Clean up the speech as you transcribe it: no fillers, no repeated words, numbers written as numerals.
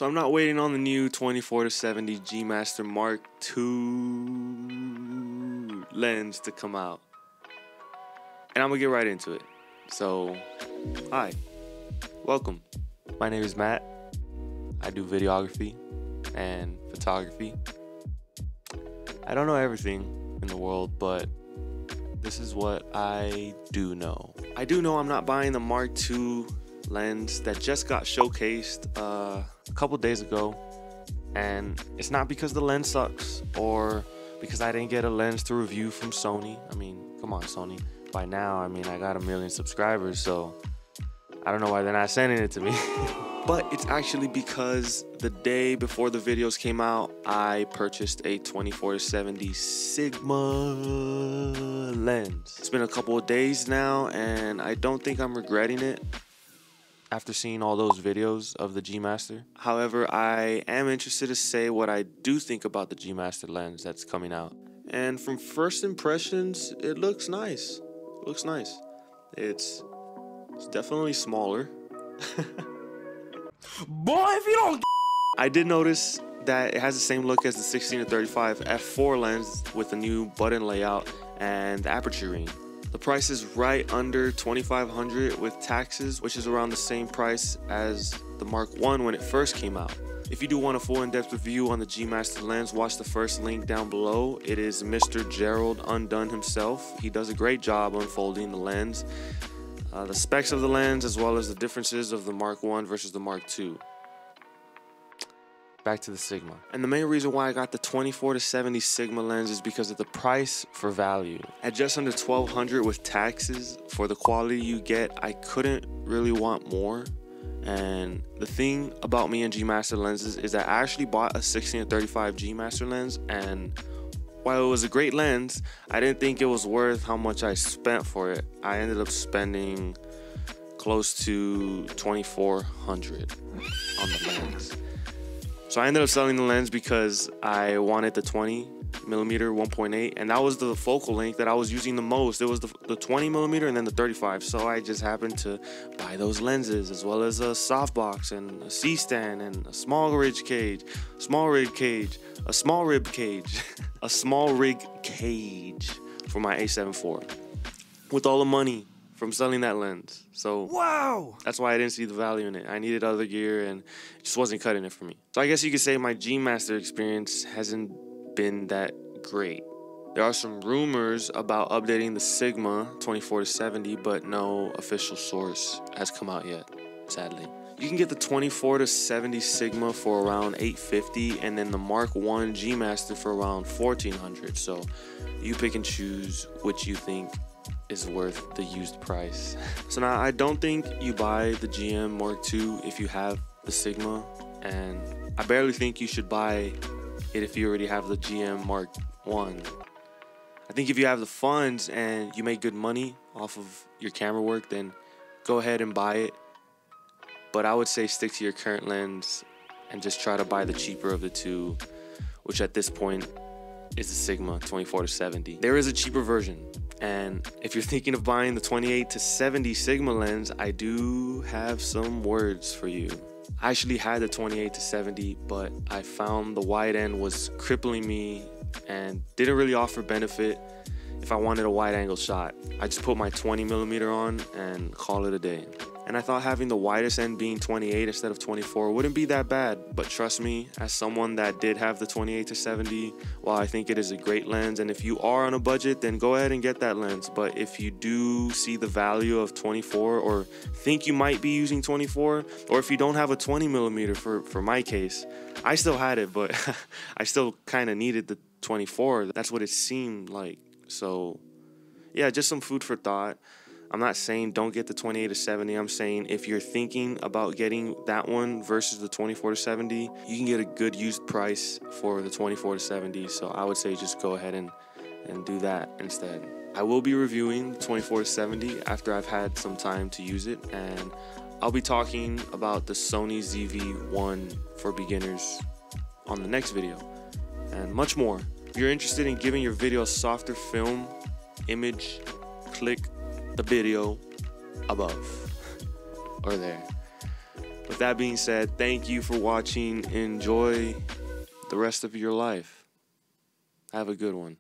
So I'm not waiting on the new 24-70 G Master Mark II lens to come out. And I'm gonna get right into it. So, hi, welcome. My name is Matt. I do videography and photography. I don't know everything in the world, but this is what I do know. I do know I'm not buying the Mark II lens that just got showcased a couple days ago, and it's not because the lens sucks or because I didn't get a lens to review from Sony. I mean, come on, Sony. By now, I mean, I got 1 million subscribers, so I don't know why they're not sending it to me. But it's actually because the day before the videos came out, I purchased a 24-70 Sigma lens. It's been a couple of days now, and I don't think I'm regretting it after seeing all those videos of the G Master. However, I am interested to say what I do think about the G Master lens that's coming out. And from first impressions, it looks nice. It looks nice. It's definitely smaller. Boy, if you don't... I did notice that it has the same look as the 16-35 f4 lens with a new button layout and the aperture ring. The price is right under $2,500 with taxes, which is around the same price as the Mark I when it first came out. If you do want a full in-depth review on the G Master lens, watch the first link down below. It is Mr. Gerald Undone himself. He does a great job unfolding the lens, the specs of the lens, as well as the differences of the Mark I versus the Mark II. Back to the Sigma. And the main reason why I got the 24-70 Sigma lens is because of the price for value. At just under $1,200 with taxes, for the quality you get, I couldn't really want more. And the thing about me and G Master lenses is that I actually bought a 16-35 G Master lens, and while it was a great lens, I didn't think it was worth how much I spent for it. I ended up spending close to $2,400 on the lens. So I ended up selling the lens because I wanted the 20mm 1.8, and that was the focal length that I was using the most. It was the 20mm and then the 35. So I just happened to buy those lenses, as well as a softbox and a C-stand and a small rig cage, a small rig cage for my A7 IV with all the money from selling that lens. So Wow! That's why I didn't see the value in it. I needed other gear and it just wasn't cutting it for me. So I guess you could say my G Master experience hasn't been that great. There are some rumors about updating the Sigma 24-70, but no official source has come out yet, sadly. You can get the 24-70 Sigma for around $850, and then the Mark I G Master for around $1,400. So you pick and choose which you think is worth the used price. So now I don't think you buy the GM Mark II if you have the Sigma, and I barely think you should buy it if you already have the GM Mark I. I think if you have the funds and you make good money off of your camera work, then go ahead and buy it. But I would say stick to your current lens and just try to buy the cheaper of the two, which at this point is the Sigma 24-70. There is a cheaper version, and if you're thinking of buying the 28-70 Sigma lens, I do have some words for you. I actually had the 28-70, but I found the wide end was crippling me and didn't really offer benefit if I wanted a wide angle shot. I just put my 20mm on and call it a day. And I thought having the widest end being 28 instead of 24 wouldn't be that bad, but trust me, as someone that did have the 28-70, while I think it is a great lens, and if you are on a budget, then go ahead and get that lens. But if you do see the value of 24 or think you might be using 24, or if you don't have a 20mm for my case, I still had it, but I still kind of needed the 24. That's what it seemed like. So yeah, just some food for thought. I'm not saying don't get the 28-70. I'm saying if you're thinking about getting that one versus the 24-70, you can get a good used price for the 24-70. So I would say just go ahead and do that instead. I will be reviewing the 24-70 after I've had some time to use it, and I'll be talking about the Sony ZV-1 for beginners on the next video, and much more. If you're interested in giving your video a softer film image, click the video above or there. With that being said, thank you for watching. Enjoy the rest of your life. Have a good one.